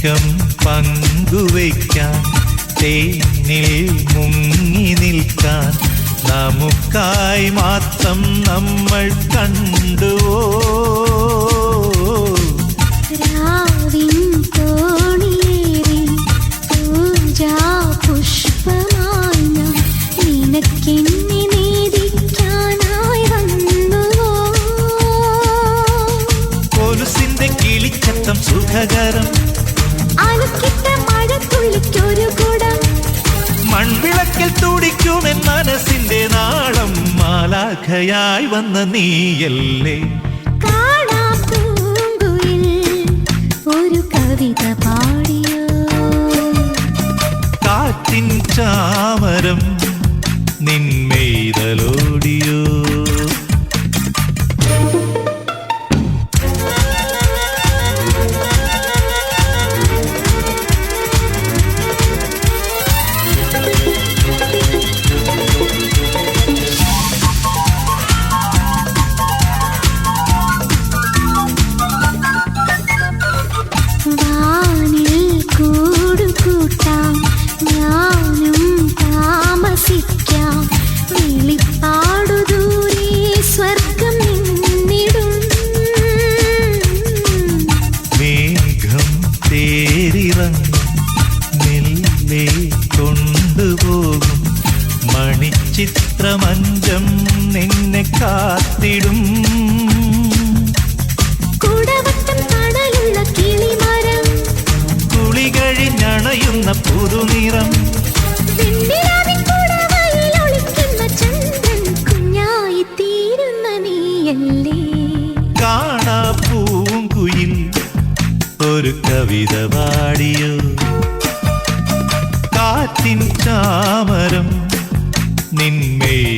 സ്നേഹം പങ്കുവയ്ക്കാൻ തേനിൽ മുങ്ങി നിൽക്കാൻ നമുക്കായി മാത്രം നമ്മൾ കണ്ടുവോ. രാവിൻ തോണിയേറി പൂജാ പുഷ്പമായി ഞാൻ നിനക്കെന്നെ നീതിക്കാനായി വന്നുവോ. കൊലുസിന്റെ കിളിച്ചത്തം സുഖകരം, അലക്കിട്ട മഴത്തുള്ളിക്കൊരു കുടം, മൺവിളക്കിൽ തുടിക്കുമെൻ മനസ്സിന്റെ നാളം. മാലാഖയായി വന്ന നീയല്ലേ കാണാപ്പൂങ്കുയിൽ ഒരു കവിത പാടിയോ. കാറ്റിൻ ചാമരം നിൻമെയ്തലോടിയോ. വാനിൽ കൂടുകൂട്ടാം ഞാനും താമസിക്കാം, വിളിപ്പാടു ദൂരെ സ്വർഗം നിന്നിടും. മേഘം തേരിറങ്ങും മെല്ലെ കൊണ്ടുപോകും, മണിച്ചിത്രമഞ്ചം നിന്നെ കാത്തിടും. കുടവട്ടം തണലുള്ള കിളിമരം, കുളി കഴിഞ്ഞണയുന്ന പുതുനിറം, വെണ്ണിലാവിൻ കുടവയിൽ ഒളിക്കുന്ന ചന്ദ്രൻ, കുഞ്ഞായി തീരുന്ന നീയല്ലേ. കാണാ പൂങ്കുയിൽ ഒരു കവിത പാടിയോ. കാറ്റിൻ ചാമരം നിന്മേൽ